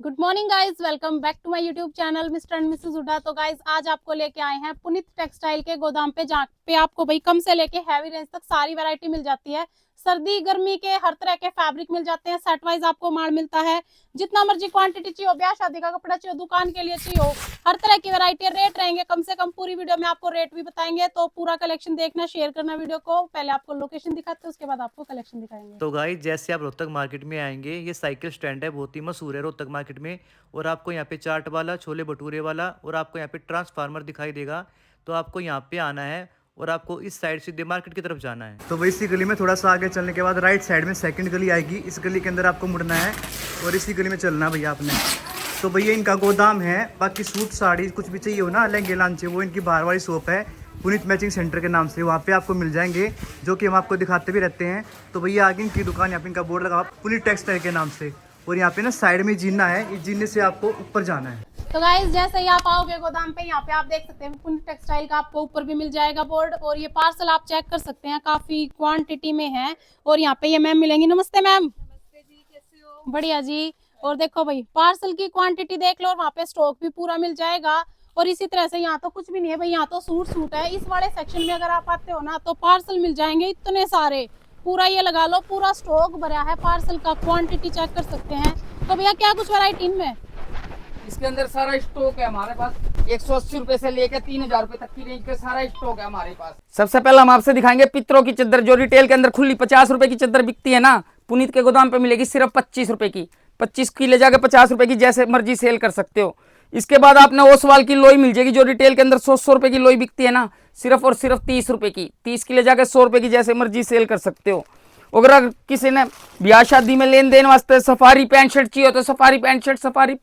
Good morning guys, welcome back to my YouTube channel Mr and Mrs Hooda. तो guys आज आपको लेके आए हैं पुनीत टेक्सटाइल के गोदाम पे, जहाँ पे आपको भाई कम से लेके हैवी रेंज तक सारी वैरायटी मिल जाती है। सर्दी गर्मी के हर तरह के फैब्रिक मिल जाते हैं। सेट वाइज आपको माल मिलता है। जितना मर्जी क्वांटिटी चाहिए हो, ब्याह शादी का कपड़ा चाहिए, दुकान के लिए चाहिए हो, हर तरह की वैरायटी। रेट रहेंगे कम से कम, पूरी वीडियो में आपको रेट भी बताएंगे। तो पूरा कलेक्शन देखना, शेयर करना वीडियो को। पहले आपको लोकेशन दिखाते हैं, उसके बाद आपको कलेक्शन दिखाएंगे। तो गाइस जैसे आप रोहतक मार्केट में आएंगे, ये साइकिल स्टैंड है, बहुत ही मशहूर है रोहतक मार्केट में। और आपको यहाँ पे चाट वाला, छोले भटूरे वाला और आपको यहाँ पे ट्रांसफार्मर दिखाई देगा। तो आपको यहाँ पे आना है और आपको इस साइड सीधे मार्केट की तरफ जाना है। तो वही इसी गली में थोड़ा सा आगे चलने के बाद राइट साइड में सेकंड गली आएगी। इस गली के अंदर आपको मुड़ना है और इसी गली में चलना है भैया आपने। तो भैया इनका गोदाम है। बाकी सूट साड़ी कुछ भी चाहिए हो ना, लहंगे लांचे, वो इनकी बाहर वाली शॉप है पुनीत मैचिंग सेंटर के नाम से। वहाँ पे आपको मिल जाएंगे, जो कि हम आपको दिखाते भी रहते हैं। तो भैया आगे इनकी दुकान, यहाँ पे इनका बोर्ड लगा हुआ पुनीत टेक्सटाइल के नाम से। और यहाँ पे ना साइड में जीना है, इस जीने से आपको ऊपर जाना है। तो गाइस जैसे ही आप आओगे गोदाम पे, यहाँ पे आप देख सकते हैं पुनीत टेक्सटाइल का आपको ऊपर भी मिल जाएगा बोर्ड। और ये पार्सल आप चेक कर सकते हैं, काफी क्वांटिटी में है। और यहाँ पे ये मैम मिलेंगी। नमस्ते मैम। नमस्ते जी, कैसे हो? बढ़िया जी। और देखो भाई, पार्सल की क्वांटिटी देख लो, और वहाँ पे स्टॉक भी पूरा मिल जाएगा। और इसी तरह से यहाँ तो कुछ भी नहीं है भाई, यहाँ तो सूट है। इस वाले सेक्शन में अगर आप आते हो ना, तो पार्सल मिल जाएंगे इतने सारे। पूरा ये लगा लो, पूरा स्टॉक भरा है पार्सल का। क्वांटिटी चेक कर सकते हैं। तो भैया क्या कुछ वैरायटी इनमें? इसके अंदर सारा स्टॉक है हमारे पास। 180 रुपए से लेकर 3000 रुपए तक की रेंज का सारा स्टॉक है हमारे पास। सबसे पहले हम आपसे दिखाएंगे पित्रों की चद्दर, जो रिटेल के अंदर खुली 50 रुपए की चद्दर बिकती है ना, पुनीत के गोदाम पे मिलेगी सिर्फ 25 रुपए की। 25 की ले जाकर 50 रुपए की जैसे मर्जी सेल कर सकते हो। इसके बाद आपने ओसवाल की लोई मिल जाएगी, जो रिटेल के अंदर 100 रुपए की लोई बिकती है ना, सिर्फ और सिर्फ 30 रुपए की। 30 की ले जाकर 100 रुपए की जैसे मर्जी सेल कर सकते हो। अगर किसी ने ब्याह शादी में लेन देन वास्ते सफारी पैंट शर्ट चाहिए तो सफारी पैंट शर्ट, सफारी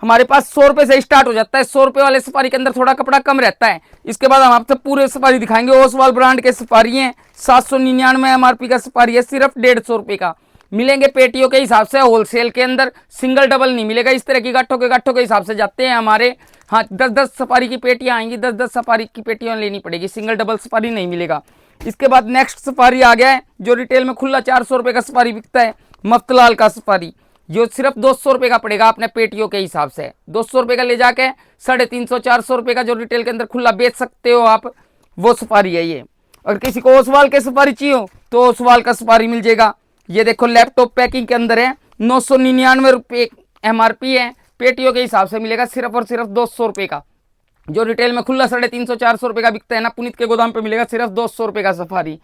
हमारे पास 100 रुपए से स्टार्ट हो जाता है। 100 रुपए वाले सफारी के अंदर थोड़ा कपड़ा कम रहता है। इसके बाद हम आपसे पूरे सफारी दिखाएंगे। ओसवाल ब्रांड के सफारी हैं, 799 एमआरपी का सफारी है, सिर्फ 150 रुपए का मिलेंगे पेटियों के हिसाब से। होलसेल के अंदर सिंगल डबल नहीं मिलेगा, इस तरह की गाठों के हिसाब से जाते हैं हमारे। हाँ, 10-10 सफारी की पेटियां आएंगी, 10-10 सफारी की पेटियां लेनी पड़ेगी, सिंगल डबल सफारी नहीं मिलेगा। इसके बाद नेक्स्ट सफारी आ गया है, जो रिटेल में खुला 400 रुपए का सफारी बिकता है, मफ्तलाल का सफारी, जो सिर्फ 200 रुपए का पड़ेगा अपने पेटियों के हिसाब से। 200 रुपए का ले जाके 350-400 रुपए का जो रिटेल के अंदर खुला बेच सकते हो आप, वो सफारी है ये। अगर किसी को ओसवाल के सफारी चाहिए हो तो ओसवाल का सफारी मिल जाएगा। ये देखो लैपटॉप पैकिंग के अंदर है, 999 रुपये एमआरपी है, पेटियों के हिसाब से मिलेगा सिर्फ और सिर्फ 200 रुपए का। जो रिटेल में खुला 350-400 रुपए का बिकता है ना, पुनीत के गोदाम पे मिलेगा सिर्फ 200 रुपए का सफारी।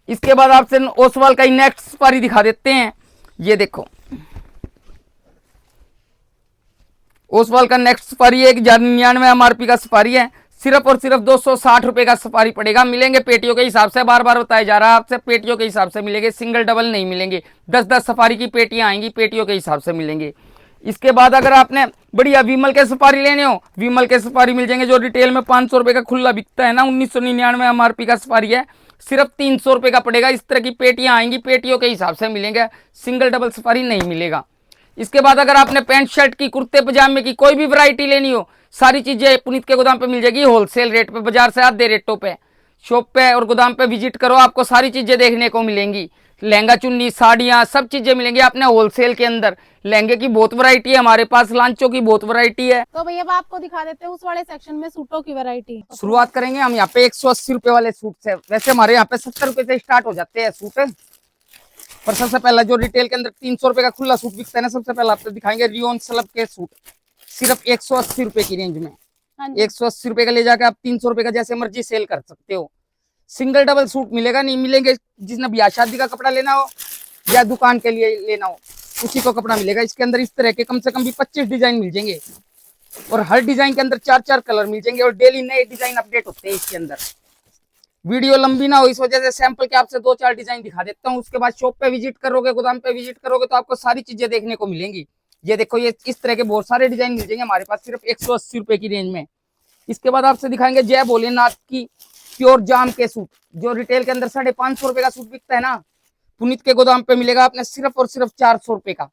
इसके बाद आपसे ओसवाल का ही नेक्स्ट सफारी दिखा देते हैं। ये देखो ओसवाल का नेक्स्ट सफारी है, 1099 एमआरपी का सफारी है, सिर्फ और सिर्फ 260 रुपए का सफारी पड़ेगा। मिलेंगे पेटियों के हिसाब से, बार बार बताया जा रहा है आपसे, पेटियों के हिसाब से मिलेंगे, सिंगल डबल नहीं मिलेंगे। 10-10 सफारी की पेटियां आएंगी, पेटियों के हिसाब से मिलेंगे। इसके बाद अगर आपने बढ़िया विमल के सफारी लेने हो, विमल के सफारी मिल जाएंगे, जो रिटेल में 500 रुपए का खुला बिकता है ना, 1999 एमआरपी का सफारी है, सिर्फ 300 रुपए का पड़ेगा। इस तरह की पेटियां आएंगी, पेटियों के हिसाब से मिलेंगे, सिंगल डबल सफारी नहीं मिलेगा। इसके बाद अगर आपने पैंट शर्ट की, कुर्ते पजामे की कोई भी वैरायटी लेनी हो, सारी चीजें पुनीत के गोदाम पे मिल जाएगी होलसेल रेट पे, बाजार से आधे रेटों पे। शॉप पे और गोदाम पे विजिट करो, आपको सारी चीजें देखने को मिलेंगी। लहंगा चुन्नी, साड़ियां, सब चीजें मिलेंगी आपने होलसेल के अंदर। लहंगे की बहुत वैरायटी है हमारे पास, लांचों की बहुत वैरायटी है। तो भैया अब आपको दिखा देते हैं उस वाले सेक्शन में सूटों की वैरायटी। शुरुआत करेंगे हम यहाँ पे 180 रुपए वाले सूट से। वैसे हमारे यहाँ पे 70 रुपए से स्टार्ट हो जाते हैं सूट, पर सबसे पहला जो रिटेल के अंदर 300 रुपए का खुला सूट बिकता है ना, सबसे पहले आपको दिखाएंगे रियोन स्लब के सूट, सिर्फ 180 रुपए की रेंज में। हाँ जी। 180 रुपए का ले जाकर आप 300 रुपए का जैसे मर्जी सेल कर सकते हो। सिंगल डबल सूट मिलेगा नहीं, मिलेंगे जिसने ब्याह शादी का कपड़ा लेना हो या दुकान के लिए लेना हो, उसी को कपड़ा मिलेगा। इसके अंदर इस तरह के कम से कम भी 25 डिजाइन मिल जाएंगे, और हर डिजाइन के अंदर 4-4 कलर मिल जाएंगे, और डेली नए डिजाइन अपडेट होते हैं इसके अंदर। वीडियो लंबी ना हो, इस वजह से सैंपल के आपसे 2-4 डिजाइन दिखा देता हूँ। उसके बाद शॉप पे विजिट करोगे, गोदाम पे विजिट करोगे, तो आपको सारी चीजें देखने को मिलेंगी। ये देखो, ये इस तरह के बहुत सारे डिजाइन मिल जाएंगे हमारे पास, सिर्फ 180 रुपए की रेंज में। इसके बाद आपसे दिखाएंगे जय भोलेनाथ की प्योर जाम के सूट, जो रिटेल के अंदर 550 रुपए का सूट बिकता है ना, पुनीत के गोदाम पे मिलेगा आपने सिर्फ और सिर्फ 400 रुपए का।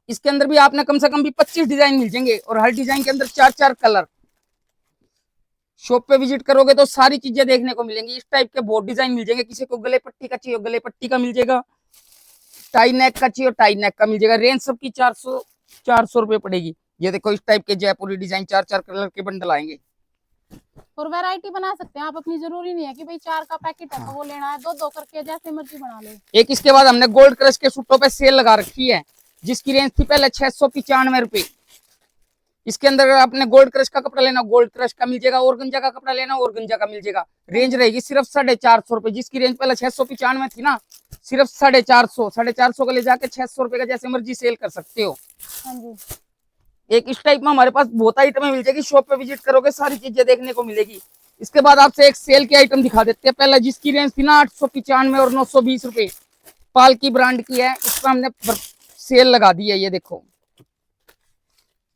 इसके अंदर भी आपने कम से कम भी 25 डिजाइन मिल जाएंगे, और हर डिजाइन के अंदर 4-4 कलर। शॉप पे विजिट करोगे तो सारी चीजें देखने को मिलेंगी। इस टाइप के बहुत डिजाइन मिल जाएंगे, किसी को गले पट्टी का चाहिए गले पट्टी का मिल जाएगा, टाई नेक का चाहिए टाई नेक का मिल जाएगा। रेंज सबकी 400 400 रुपए पड़ेगी। ये देखो इस टाइप के जयपुरी डिजाइन 4-4 कलर के बंडल आएंगे। और वैरायटी बना सकते हैं आप अपनी, जरूरी नहीं है कि भाई 4 का पैकेट है तो वो लेना है, 2-2 करके जैसे मर्जी बना लो। एक इसके बाद हमने गोल्ड क्रश के सूटों पे सेल लगा रखी है, जिसकी रेंज थी पहले 695 रुपए। इसके अंदर अगर आपने गोल्ड क्रश का कपड़ा लेना गोल्ड क्रश का मिल जाएगा, ऑर्गेंजा का कपड़ा लेना ऑर्गेंजा का मिल जाएगा। रेंज रहेगी सिर्फ 450 रुपए, जिसकी रेंज पहले 695 थी ना, सिर्फ 450 को ले जाके 600 रुपए का जैसे मर्जी सेल कर सकते हो। हाँ जी। एक इस टाइप में हमारे पास बहुत आइटमें मिल जाएगी, शॉप पे विजिट करोगे सारी चीजें देखने को मिलेगी। इसके बाद आपसे एक सेल की आइटम दिखा देते हैं। पहले जिसकी रेंज थी ना 895 और 920 रुपए, पालकी ब्रांड की है, इस पर हमने सेल लगा दी है। ये देखो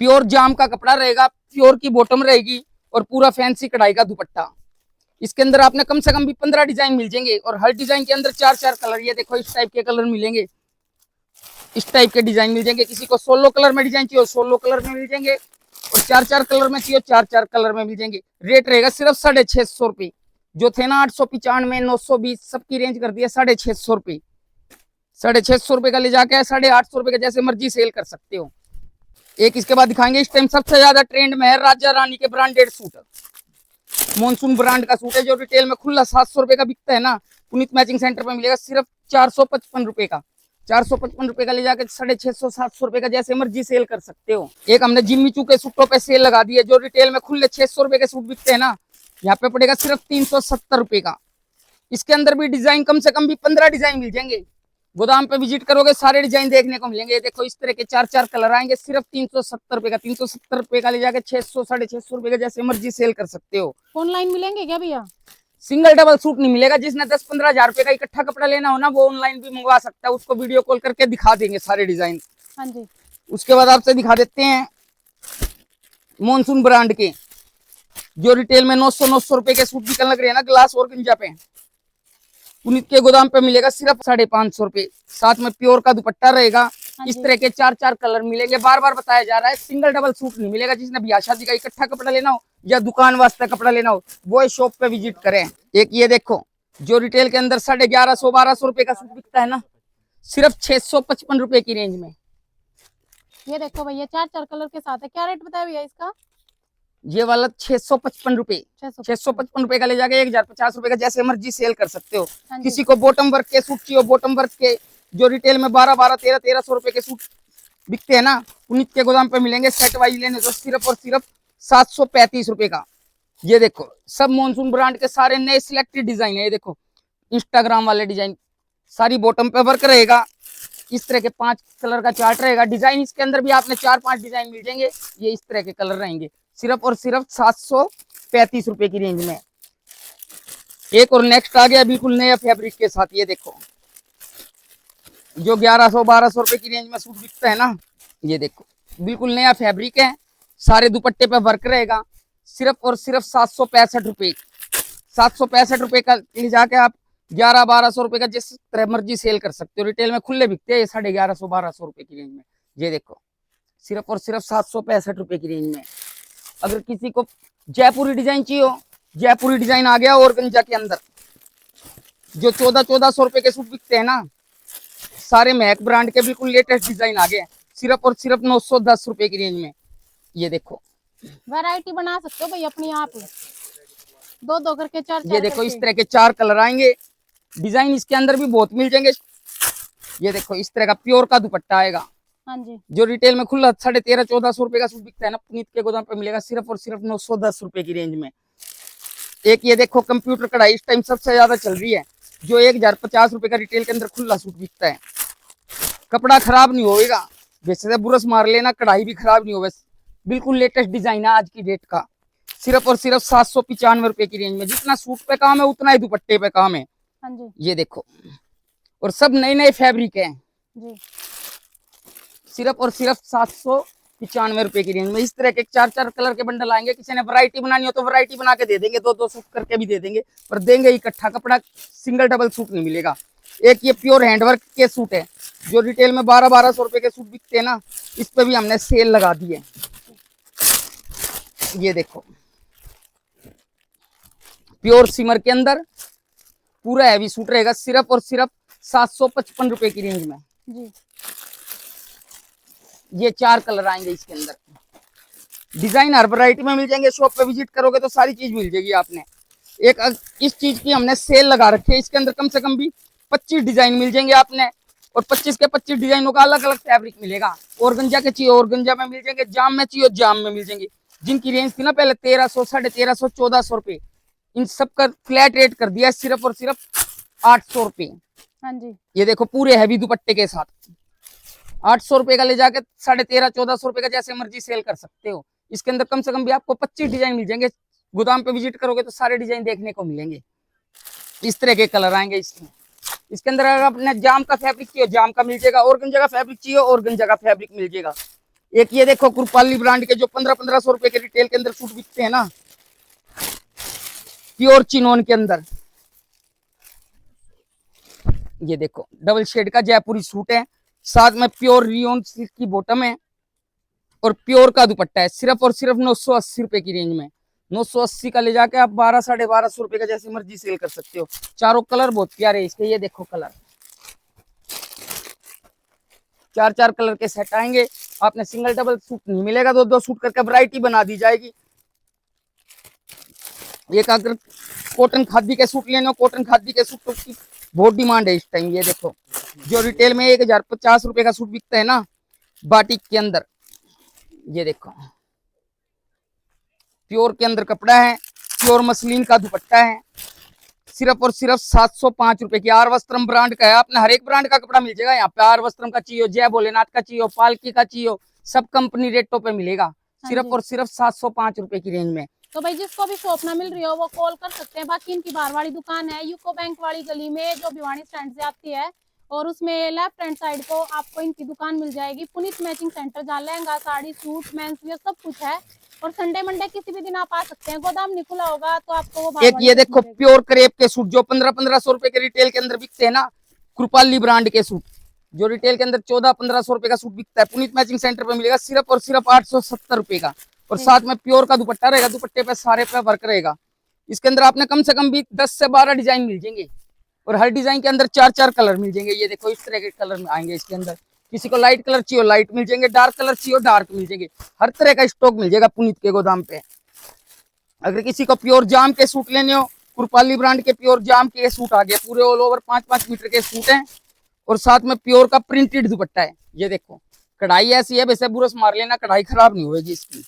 प्योर जाम का कपड़ा रहेगा, प्योर की बॉटम रहेगी और पूरा फैंसी कढ़ाई का दुपट्टा। इसके अंदर आपने कम से कम भी 15 डिजाइन मिल जाएंगे और हर डिजाइन के अंदर 4-4 कलर। ये देखो इस टाइप के कलर मिलेंगे, इस टाइप के डिजाइन मिल जाएंगे। किसी को 16 कलर में डिजाइन चाहिए 16 कलर में मिल जाएंगे और 4-4 कलर में चाहिए 4-4 कलर में मिल जाएंगे। रेट रहेगा सिर्फ 650 रुपए। जो थे ना 895 920 सबकी रेंज कर दिया 650 रुपए। 650 रुपए का ले जाके 850 रुपए का जैसे मर्जी सेल कर सकते हो। एक इसके बाद दिखाएंगे, इस टाइम सबसे ज्यादा ट्रेंड में है राजा रानी के ब्रांडेड सूट। मॉनसून ब्रांड का सूट है जो रिटेल में खुला 700 रुपए का बिकता है ना, पुनीत मैचिंग सेंटर पे मिलेगा सिर्फ 455 रुपए का। 455 रुपए का ले जाकर 650-700 रुपए का जैसे मर्जी सेल कर सकते हो। एक हमने जिम्मी चू के सूटों पे सेल लगा दी है, जो रिटेल में खुले 600 रुपए के सूट बिकते हैं ना, यहाँ पे पड़ेगा सिर्फ 370 रुपए का। इसके अंदर भी डिजाइन कम से कम भी 15 डिजाइन मिल जाएंगे। गोदाम पे विजिट करोगे सारे डिजाइन देखने को मिलेंगे। देखो इस तरह के 4-4 कलर आएंगे सिर्फ 370 रुपए का। 370 रुपए का ले जाके 600-650 रुपए का जैसे मर्जी सेल कर सकते हो। ऑनलाइन मिलेंगे क्या भैया? सिंगल डबल सूट नहीं मिलेगा। जिसने 10-15 हजार रुपए का इकट्ठा कपड़ा लेना हो ना, वो ऑनलाइन भी मंगवा सकता है, उसको वीडियो कॉल करके दिखा देंगे सारे डिजाइन। हाँ जी। उसके बाद आपसे दिखा देते हैं मॉनसून ब्रांड के, जो रिटेल में 900 रुपए के सूट बिकने लग रहे हैं ना ग्लास और गंजा पे, पुनीत के गोदाम पे मिलेगा सिर्फ 550 रुपए। साथ में प्योर का दुपट्टा रहेगा। इस तरह के 4-4 कलर मिलेंगे। बार बार बताया जा रहा है सिंगल डबल सूट नहीं मिलेगा। जिसने ब्याह शादी का इकट्ठा कपड़ा लेना हो या दुकान वास्ते कपड़ा लेना हो, वो शॉप पे विजिट करें। एक ये देखो, जो रिटेल के अंदर 1150-1200 रुपए का सूट बिकता है ना, सिर्फ 655 रुपए की रेंज में। ये देखो भैया 4-4 कलर के साथ है। क्या रेट बताया भैया इसका? ये वाला 655 रुपए। 655 रुपए का ले जाके 1050 रुपए का जैसे मर्जी सेल कर सकते हो। हाँ जी। किसी को बॉटम वर्क के सूट चाहिए, बॉटम वर्क के जो रिटेल में 12-1300 रुपए के सूट बिकते हैं ना, पुनीत के गोदाम पे मिलेंगे सेट वाइज लेने तो सिर्फ और सिर्फ 735 रुपए का। ये देखो सब मॉनसून ब्रांड के सारे नए सिलेक्टेड डिजाइन है। ये देखो इंस्टाग्राम वाले डिजाइन, सारी बॉटम पे वर्क रहेगा। इस तरह के 5 कलर का चार्ट रहेगा। डिजाइन इसके अंदर भी आपने 4-5 डिजाइन मिल जाएंगे। ये इस तरह के कलर रहेंगे सिर्फ और सिर्फ 735 रुपए की रेंज में। एक और नेक्स्ट आ गया बिल्कुल नया फैब्रिक के साथ। ये देखो जो 1100-1200 रुपए की रेंज में सूट बिकता है ना, ये देखो बिल्कुल नया फैब्रिक है। सारे दुपट्टे पे वर्क रहेगा सिर्फ और सिर्फ 765 रुपए। 765 रुपए का ले जाके आप 1100-1200 रुपए का जिस तरह मर्जी सेल कर सकते हो। रिटेल में खुले बिकते हैं 1150-1200 रुपए की रेंज में। ये देखो सिर्फ और सिर्फ 765 रुपए की रेंज में। अगर किसी को जयपुरी डिजाइन चाहिए हो, जयपुरी डिजाइन आ गया ऑर्गेंजा के अंदर। जो 1400 रुपए के सूट बिकते हैं ना, सारे महक ब्रांड के बिल्कुल लेटेस्ट डिजाइन आ गए सिर्फ और सिर्फ 910 रुपए की रेंज में। ये देखो वैरायटी बना सकते हो भाई अपनी आप, 2-2 करके 4-4 ये देखो इस तरह के 4 कलर आएंगे। डिजाइन इसके अंदर भी बहुत मिल जाएंगे। ये देखो इस तरह का प्योर का दुपट्टा आएगा। हाँ जी। जो रिटेल में खुला 1350-1400 रुपए का सूट बिकता है ना, पुनीत के गोदाम पे मिलेगा सिर्फ और सिर्फ 910 रुपए की रेंज में। एक ये देखो कंप्यूटर कढ़ाई इस टाइम सबसे ज्यादा चल रही है, जो 1050 रुपए का रिटेल के अंदर खुला सूट बिकता है। कपड़ा खराब नहीं होगा, वैसे से बुरस मार लेना, कढ़ाई भी खराब नहीं होगा। बिल्कुल लेटेस्ट डिजाइन है आज की डेट का। सिर्फ और सिर्फ 795 रुपए की रेंज में। जितना सूट पे काम है उतना ही दुपट्टे पे काम है। हाँ जी। ये देखो और सब नए नए फैब्रिक हैं। जी। सिर्फ और सिर्फ 795 रुपए की रेंज में। इस तरह के 4-4 कलर के बंडल आएंगे। किसी ने वैरायटी बनानी हो तो वैरायटी बना के दे देंगे, 2-2 सूट करके भी दे देंगे, पर देंगे इकट्ठा कपड़ा। सिंगल डबल सूट नहीं मिलेगा। एक ये प्योर हैंडवर्क के सूट है, जो रिटेल में 1200 रुपए के सूट बिकते हैं ना, इस पे भी हमने सेल लगा दी है। ये देखो प्योर सिमर के अंदर पूरा हैवी सूट रहेगा सिर्फ और सिर्फ 755 रुपए की रेंज में। जी। ये 4 कलर आएंगे इसके अंदर। डिजाइन हर वैरायटी में मिल जाएंगे, शॉप पे विजिट करोगे तो सारी चीज मिल जाएगी आपने। इस चीज की हमने सेल लगा रखी है, इसके अंदर कम से कम भी 25 डिजाइन मिल जाएंगे आपने, और 25 के 25 डिजाइनों का अलग अलग फैब्रिक मिलेगा। ऑर्गेंजा के चाहिए ऑर्गेंजा में मिल जाएंगे, जाम में चाहिए जाम में मिल जाएंगे। जिनकी रेंज थी ना पहले 1300, 1350, 1400 रुपए, इन सब का फ्लैट रेट कर दिया सिर्फ और सिर्फ 800 रुपए। हाँ जी, ये देखो पूरे हैवी दुपट्टे के साथ 800 रुपए का ले जाके 1350, 1400 रुपए का जैसे मर्जी सेल कर सकते हो। इसके अंदर कम से कम भी आपको 25 डिजाइन मिल जाएंगे। गोदाम पे विजिट करोगे तो सारे डिजाइन देखने को मिलेंगे। इस तरह के कलर आएंगे इसमें। इसके अंदर अगर आपने जाम का फैब्रिक चाहिए जाम का मिल जाएगा, ऑर्गेंजा का फैब्रिक चाहिए ऑर्गेंजा का फैब्रिक मिल जाएगा। एक ये देखो कुरपाली ब्रांड के जो 1500 रुपए के रिटेल के अंदर सूट बिकते हैं ना, प्योर चिनोन के अंदर, ये देखो डबल शेड का जयपुरी सूट है, साथ में प्योर रियोन सिल्क की बॉटम है और प्योर का दुपट्टा है, सिर्फ और सिर्फ 980 रुपए की रेंज में। 980 का ले जाके आप 1200, 1250 रुपए का जैसे मर्जी सेल कर सकते हो। चारों कलर बहुत प्यारे हैं इसके, ये देखो कलर 4 कलर के सेट आएंगे। आपने सिंगल डबल सूट नहीं मिलेगा, 2 सूट करके वैरायटी बना दी जाएगी। एक अगर कॉटन खादी के सूट लेने हो, कॉटन खादी के सूट की बहुत डिमांड है इस टाइम। ये देखो जो रिटेल में 1050 रुपए का सूट बिकता है ना बाटिक के अंदर, ये देखो प्योर के अंदर कपड़ा है, प्योर मसलिन का दुपट्टा है, सिर्फ और सिर्फ 705 रुपए की। आर वस्त्रम ब्रांड का है, आपने हर एक ब्रांड का कपड़ा मिल जाएगा यहाँ पे। आर वस्त्रम का चाहिए, जय भोलेनाथ का चाहिए, पालकी का चाहिए, सब कंपनी रेटों पे मिलेगा, सिर्फ और सिर्फ 705 रुपए की रेंज में। तो भाई जिसको भी शॉप ना मिल रही हो वो कॉल कर सकते हैं। बाकी इनकी बारवाड़ी दुकान है यूको बैंक वाली गली में जो भिवानी स्टैंड से आती है, और उसमें लेफ्ट हैंड साइड को आपको इनकी दुकान मिल जाएगी, पुनीत मैचिंग सेंटर, जहाँ lehenga sari suit men's wear सब कुछ है। और संडे मंडे किसी भी दिन आप आ सकते हैं, गोदाम नहीं खुला होगा तो आपको वो एक ये देखो प्योर क्रेप के सूट जो 1500 रुपए के रिटेल के अंदर बिकते हैं ना, कृपाली ब्रांड के सूट जो रिटेल के अंदर 1400-1500 रुपए का सूट बिकता है, पुनीत मैचिंग सेंटर पे मिलेगा सिर्फ और सिर्फ 870 रुपए का। और साथ में प्योर का दुपट्टा रहेगा, दुपट्टे पे सारे पे वर्क रहेगा। इसके अंदर आपने कम से कम भी 10 से 12 डिजाइन मिल जाएंगे, और हर डिजाइन के अंदर 4 कलर मिल जाएंगे। ये देखो इस तरह के कलर आएंगे इसके अंदर। किसी को लाइट कलर चाहिए लाइट मिल जाएंगे, डार्क कलर चाहिए डार्क मिल जाएंगे, हर तरह का स्टॉक मिल जाएगा पुनीत के गोदाम पे। अगर किसी को प्योर जाम के सूट लेने हो, कुरपाली ब्रांड के प्योर जाम के सूट आ गए, पूरे ऑल ओवर 5-5 मीटर के सूट हैं, और साथ में प्योर का प्रिंटेड दुपट्टा है। ये देखो कढ़ाई ऐसी है वैसे बुरस मार लेना, कढ़ाई खराब नहीं होगी इसकी।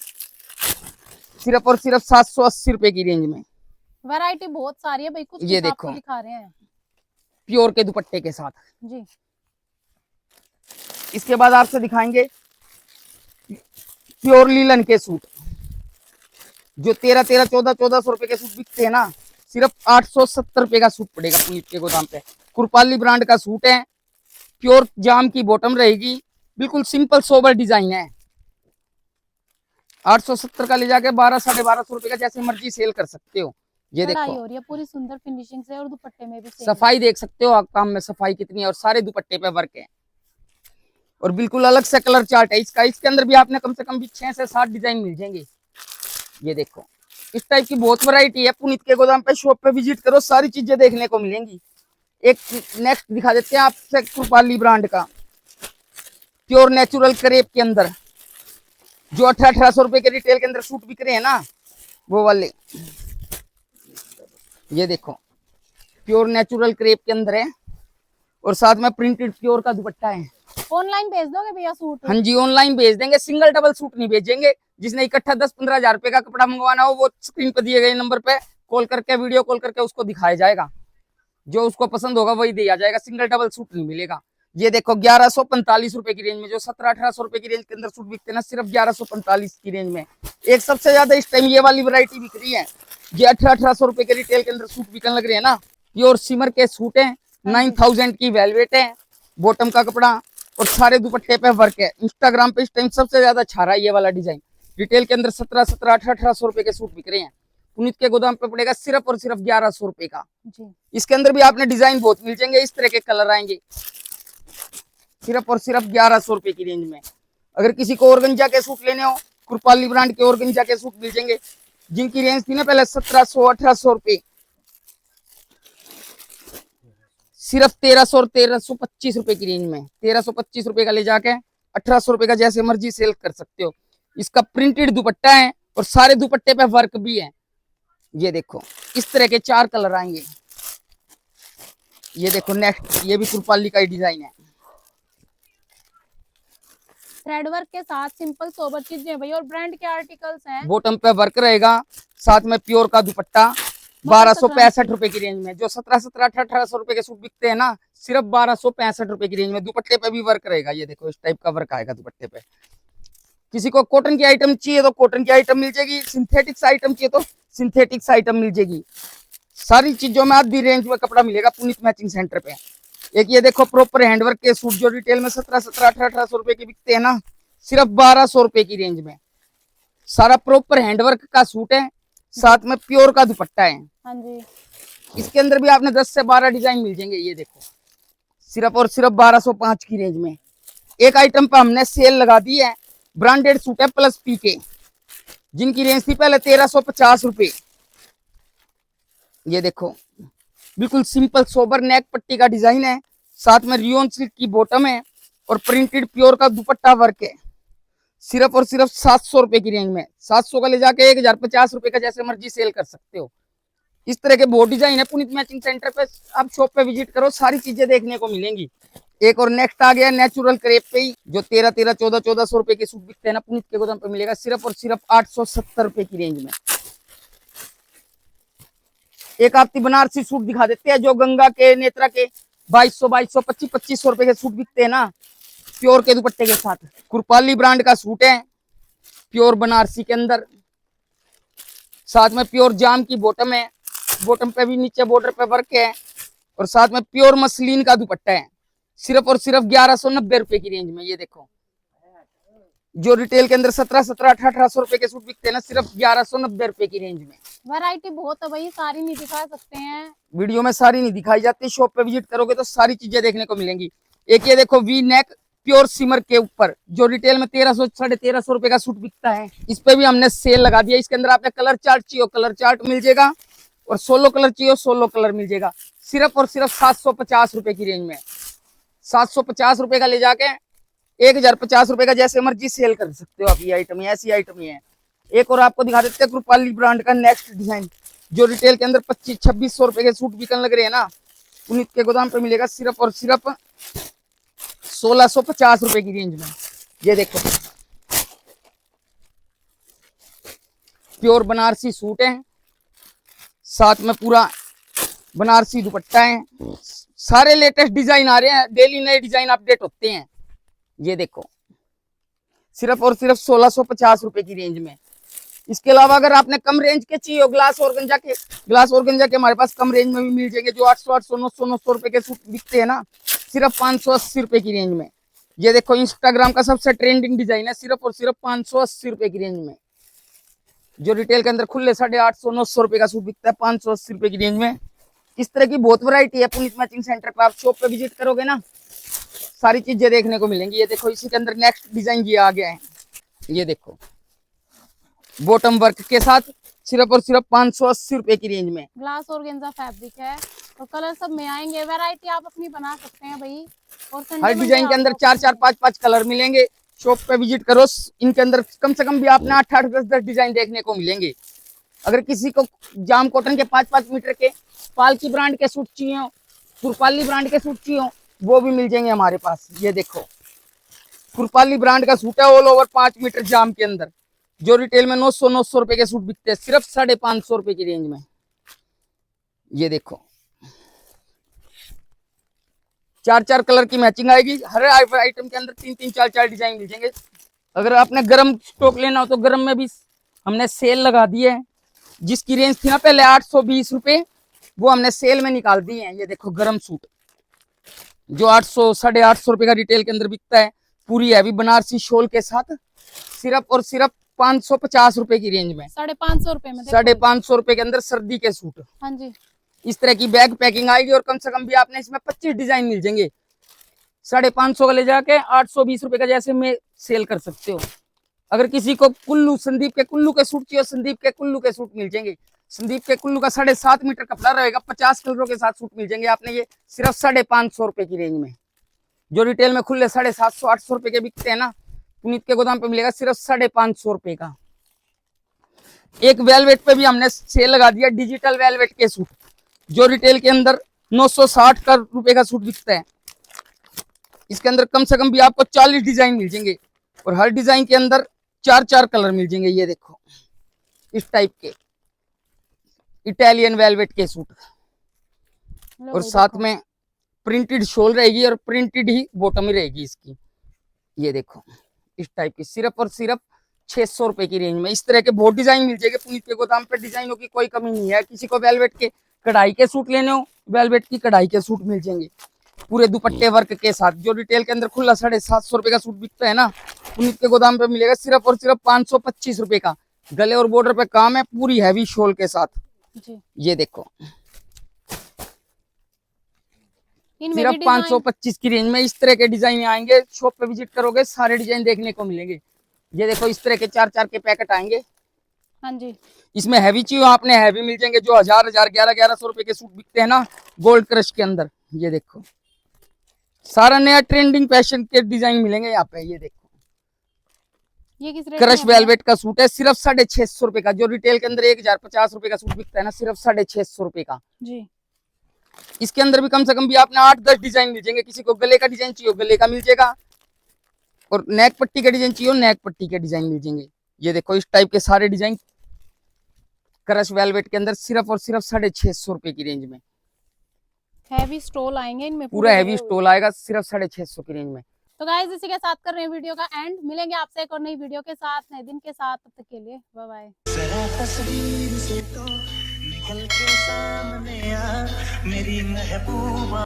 सिर्फ और सिर्फ 780 रुपए की रेंज में। वैरायटी बहुत सारी है भाई, कुछ ये कुछ देखो। आपको दिखा रहे हैं प्योर के दुपट्टे के साथ। जी। इसके बाद आपसे दिखाएंगे प्योर लीलन के सूट जो 1300-1400 रुपए के सूट बिकते हैं ना, सिर्फ 870 रुपए का सूट पड़ेगा पुनीत के गोदाम पे। कुरपाली ब्रांड का सूट है, प्योर जाम की बॉटम रहेगी, बिल्कुल सिंपल सोबर डिजाइन है। 870 का ले जाके 1200-1250 रुपए का जैसे मर्जी सेल कर सकते हो। ये कढ़ाई देखो हो रही है पूरी सुंदर फिनिशिंग से, और दुपट्टे में भी same सफाई देख सकते हो आप, काम में सफाई कितनी है, और सारे दुपट्टे पे वर्क है, और बिल्कुल अलग से कलर चार्ट है इसका। इसके अंदर भी आपने कम से कम भी 6 से 7 डिजाइन मिल जाएंगे। ये देखो इस टाइप की बहुत वैरायटी है। पुनीत के गोदाम पे शॉप पे विजिट करो, सारी चीजें देखने को मिलेंगी। एक नेक्स्ट दिखा देते हैं आपसे कृपाली ब्रांड का प्योर नेचुरल क्रेप के अंदर जो 1800 रुपए के रिटेल के अंदर सूट बिक रहे हैं ना, वो वाले। ये देखो प्योर नेचुरल क्रेप के अंदर है, और साथ में प्रिंटेड प्योर का दुपट्टा है। ऑनलाइन भेज दोगे भैया सूट? हाँ जी ऑनलाइन भेज देंगे, सिंगल डबल सूट नहीं भेजेंगे। जिसने इकट्ठा 10-15 हजार रुपए का कपड़ा मंगवाना हो वो स्क्रीन पर दिए गए नंबर पे कॉल करके वीडियो कॉल करके उसको दिखाया जाएगा, जो उसको पसंद होगा वही दिया जाएगा, सिंगल डबल सूट नहीं मिलेगा। ये देखो 1145 रुपए की रेंज में जो 1700-1800 रुपए की रेंज के अंदर सूट बिकते हैं ना, सिर्फ 1145 की रेंज में। एक सबसे ज्यादा इस टाइम ये वाली वैरायटी बिक रही है, ये 1800 रुपए के रिटेल के अंदर सूट बिकने लग रहे हैं ना। प्योर सिमर के सूट है, 9000 की वेलवेट है, बॉटम का कपड़ा, और सारे दुपट्टे पे वर्क है। इंस्टाग्राम पे इस टाइम सबसे ज्यादा छा रहा है ये वाला डिजाइन। रिटेल के अंदर 1700-1800 रुपए के सूट बिक रहे हैं, पुनीत के गोदाम पे पड़ेगा सिर्फ और सिर्फ 1100 रुपए का जी। इसके अंदर भी आपने डिजाइन बहुत मिल जाएंगे, इस तरह के कलर आएंगे, सिर्फ और सिर्फ 1100 रुपए की रेंज में। अगर किसी को ऑर्गेंजा के सूट लेने हो, कुरपाली ब्रांड के ऑर्गेंजा के सूट मिल जाएंगे, जिनकी रेंज थी ना पहले 1700-1800 रुपए, सिर्फ 1300 और 1325 रुपए की रेंज में। 1325 रुपए का ले जाके 1800 रुपए का जैसे मर्जी सेल कर सकते हो। इसका प्रिंटेड दुपट्टा है और सारे दुपट्टे पे वर्क भी है। ये देखो इस तरह के 4 कलर आएंगे। ये देखो नेक्स्ट, ये भी कुरपाली का ही डिजाइन है। थ्रेड वर्क के साथ सिंपल सोबर चीजें भाई, और ब्रांड के आर्टिकल्स हैं। बॉटम पे वर्क रहेगा, साथ में प्योर का दुपट्टा। 1265 रुपए की रेंज में, जो 1700-1800 रुपए के सूट बिकते हैं ना, सिर्फ 1265 रुपए की रेंज में। दुपट्टे पे भी वर्क रहेगा, ये देखो इस टाइप का वर्क आएगा दुपट्टे पे। किसी को कॉटन की आइटम चाहिए तो कॉटन की आइटम मिल जाएगी, सिंथेटिक्स आइटम चाहिए तो सिंथेटिक्स आइटम मिल जाएगी। सारी चीजों में आधी रेंज में कपड़ा मिलेगा पुनीत मैचिंग सेंटर पे। एक ये देखो प्रॉपर हैंडवर्क के सूट, जो रिटेल में 1700-1800 रुपए के बिकते हैं ना, सिर्फ 1200 रुपए की रेंज में। सारा प्रॉपर हैंडवर्क का सूट है, साथ में प्योर का दुपट्टा है। हाँ जी, इसके अंदर भी आपने 10 से 12 डिजाइन मिल जाएंगे। ये देखो सिर्फ और सिर्फ 1205 की रेंज में। एक आइटम पे हमने सेल लगा दी है, ब्रांडेड सूट है प्लस पी के, जिनकी रेंज थी पहले 1350 रुपए। ये देखो बिल्कुल सिंपल सोबर नेक पट्टी का डिजाइन है, साथ में रियोन सिल्क की बॉटम है और प्रिंटेड प्योर का दुपट्टा वर्क है। सिर्फ और सिर्फ 700 रुपए की रेंज में। 700 का ले जाके 1050 रुपए का जैसे मर्जी सेल कर सकते हो। इस तरह के बहुत डिजाइन है पुनीत मैचिंग सेंटर पे। आप शॉप पे विजिट करो, सारी चीजें देखने को मिलेंगी। एक और नेक्स्ट आ गया नेचुरल क्रेप पे ही, जो 1300-1400 रुपए के सूट बिकते हैं ना, पुनीत के गोदाम पे मिलेगा सिर्फ और सिर्फ 870 रुपए की रेंज में। एक आपकी बनारसी सूट दिखा देते हैं, जो गंगा के, नेत्रा के 2200, 2500 रुपए के सूट बिकते हैं ना, प्योर के दुपट्टे के साथ। कुरपाली ब्रांड का सूट है, प्योर बनारसी के अंदर, साथ में प्योर जाम की बॉटम है। बॉटम पे भी नीचे बॉर्डर पे वर्क है और साथ में प्योर मसलिन का दुपट्टा है। सिर्फ और सिर्फ 1190 रुपए की रेंज में। ये देखो जो रिटेल के अंदर 1700-1800 रुपए के सूट बिकते हैं ना, सिर्फ 1190 रुपए की रेंज में। वैरायटी बहुत है भाई, सारी नहीं दिखा सकते हैं। वीडियो में सारी नहीं दिखाई जाती, शॉप पे विजिट करोगे तो सारी चीजें देखने को मिलेंगी। एक ये देखो वी नेक प्योर सिमर के ऊपर, जो रिटेल में 1300-1350 रुपए का सूट बिकता है, इस पे भी हमने सेल लगा दिया। इसके अंदर आपने कलर चार्ट चाहिए कलर चार्ट मिल जाएगा, और 16 कलर चाहिए 16 कलर मिल जाएगा। सिर्फ और सिर्फ 750 रुपए की रेंज में। 750 रुपए का ले जाके 1050 रुपए का जैसे मर्जी सेल कर सकते हो आप। ये आइटम है, ऐसी आइटम ही है। एक और आपको दिखा देते हैं कुरपाली ब्रांड का नेक्स्ट डिजाइन, जो रिटेल के अंदर 2500-2600 रुपए के सूट बिकने लग रहे हैं ना, पुनीत के गोदाम पे मिलेगा सिर्फ और सिर्फ 1650 रुपए की रेंज में। ये देखो प्योर बनारसी सूट है, साथ में पूरा बनारसी दुपट्टा है। सारे लेटेस्ट डिजाइन आ रहे हैं, डेली नए डिजाइन अपडेट होते हैं। ये देखो सिर्फ और सिर्फ 1650 रुपए की रेंज में। इसके अलावा अगर आपने कम रेंज के चाहिए ग्लास ऑर्गेंजा के हमारे पास कम रेंज में भी मिल जाएंगे, जो 800, 900 रुपए के सूट बिकते हैं ना, सिर्फ 580 रुपए की रेंज में। ये देखो इंस्टाग्राम का सबसे ट्रेंडिंग डिजाइन है, सिर्फ और सिर्फ 580 रुपए की रेंज में। जो रिटेल के अंदर खुले 850, 900 रुपए का सूट बिकता है 580 रुपए की रेंज में। इस तरह की बहुत वैरायटी है पुनीत मैचिंग सेंटर पे। आप शॉप पे विजिट करोगे ना, सारी चीजें देखने को मिलेंगी। ये देखो इसी के अंदर नेक्स्ट डिजाइन ये आ गया है। ये देखो बॉटम वर्क के साथ सिर्फ और सिर्फ 580 रुपए की रेंज में। ग्लास ऑर्गेन्जा फैब्रिक है और कलर सब में आएंगे। वैरायटी आप अपनी बना सकते हैं भाई। और हर डिजाइन के अंदर 4-4, 5-5 कलर मिलेंगे। शॉप पे विजिट करो, इनके अंदर कम से कम भी आपने 8-8, 10-10 डिजाइन देखने को मिलेंगे। अगर किसी को जाम कॉटन के 5-5 मीटर के पालकी ब्रांड के सूट चाहिए हो, कुरपाली ब्रांड के सूट चाहिए हो, वो भी मिल जाएंगे हमारे पास। ये देखो कुरपाली ब्रांड का सूट है ऑल ओवर 5 मीटर जाम के अंदर, जो रिटेल में 900 रुपए के सूट बिकते हैं सिर्फ 550 रुपए की रेंज में। ये देखो 4-4 कलर की मैचिंग आएगी। हर आइटम के अंदर 3-3, 4-4 डिजाइन मिल जाएंगे। अगर आपने गरम स्टॉक लेना हो तो गरम में भी हमने सेल लगा दी है। जिसकी रेंज थी ना पहले 820 रुपए, वो हमने सेल में निकाल दी है। ये देखो गरम सूट जो 800, 850 रुपए का रिटेल के अंदर बिकता है, पूरी हैवी बनारसी शॉल के साथ, सिर्फ और सिर्फ 550 रुपए की रेंज में। 550 रुपए में 550 रुपए के अंदर सर्दी के सूट। हाँ जी, इस तरह की बैग पैकिंग आएगी और कम से कम भी आपने इसमें 25 डिजाइन मिल जाएंगे। 550 का ले जाके 820 रुपए का जैसे में सेल कर सकते हो। अगर किसी को कुल्लू, संदीप के कुल्लू के सूट चाहिए, संदीप के कुल्लू के सूट मिल जाएंगे। संदीप के कुल्लू का 7.5 मीटर कपड़ा रहेगा, 50 कलरों के साथ सूट मिल जाएंगे आपने ये सिर्फ 550 रुपए की रेंज में। जो रिटेल में खुले 750-800 रुपए के बिकते हैं ना, पुनीत के गोदाम पे मिलेगा सिर्फ 550 रुपए का। एक वेलवेट पे भी हमने सेल लगा दिया, डिजिटल वेलवेट के सूट, जो रिटेल के अंदर 960 रुपए का सूट बिकता है। इसके अंदर कम से कम भी आपको 40 डिजाइन मिल जाएंगे और हर डिजाइन के अंदर 4-4 कलर मिल जाएंगे। ये देखो इस टाइप के इटालियन वेलवेट के सूट, और साथ में प्रिंटेड शॉल रहेगी और प्रिंटेड ही बॉटम ही रहेगी इसकी। ये देखो इस टाइप की सिर्फ और सिर्फ 600 रुपए की रेंज में इस तरह के बहुत डिजाइन मिल जाएंगे। पुनीत के गोदाम पे डिजाइनों की कोई कमी नहीं है। किसी को वेलवेट के कढ़ाई के सूट लेने हो, वेलवेट की कढ़ाई के सूट मिल जाएंगे पूरे दुपट्टे वर्क के साथ। जो रिटेल के अंदर खुला 750 रुपए का सूट बिकता है ना, पुनीत के गोदाम पे मिलेगा सिर्फ और सिर्फ 525 रुपए का। गले और बॉर्डर पे काम है, पूरी हैवी शॉल के साथ जी। ये देखो इनमें सिर्फ भी डिजाइन 525 की रेंज में इस तरह के डिजाइन आएंगे। शॉप पे विजिट करोगे सारे डिजाइन देखने को मिलेंगे। ये देखो इस तरह के 4-4 के पैकेट आएंगे। हाँ जी, इसमें हैवी चाहिए आपने हैवी मिल जाएंगे, जो 1000 1100 रुपए के सूट बिकते हैं ना गोल्ड क्रश के अंदर। ये देखो सारा नया ट्रेंडिंग फैशन के डिजाइन मिलेंगे यहाँ पे। ये देखो ये किस रेट क्रश में है? वेलवेट का सूट है सिर्फ 650 रुपए का। जो रिटेल के अंदर 1050 रुपए का सूट बिकता है ना, सिर्फ 650 रुपए का। जी। इसके अंदर भी कम से कम भी आपने 8-10 डिजाइन मिल जाएंगे। किसी को गले का डिजाइन चाहिए गले का मिल जाएगा, और नेक पट्टी का डिजाइन चाहिए नेक पट्टी के डिजाइन मिल जाएंगे। ये देखो इस टाइप के सारे डिजाइन क्रश वेलवेट के अंदर सिर्फ और सिर्फ 650 रुपए की रेंज में। हैवी स्टोल आएंगे इनमें, पूरा हैवी स्टोल आएगा सिर्फ 650 की रेंज में। तो गाइस इसी के साथ कर रहे हैं वीडियो का एंड। मिलेंगे आपसे एक और नई वीडियो के साथ, नए दिन के साथ। तब तक के लिए बाय बाय। जरा तस्वीर से तो निकल के सामने आ मेरी महबूबा।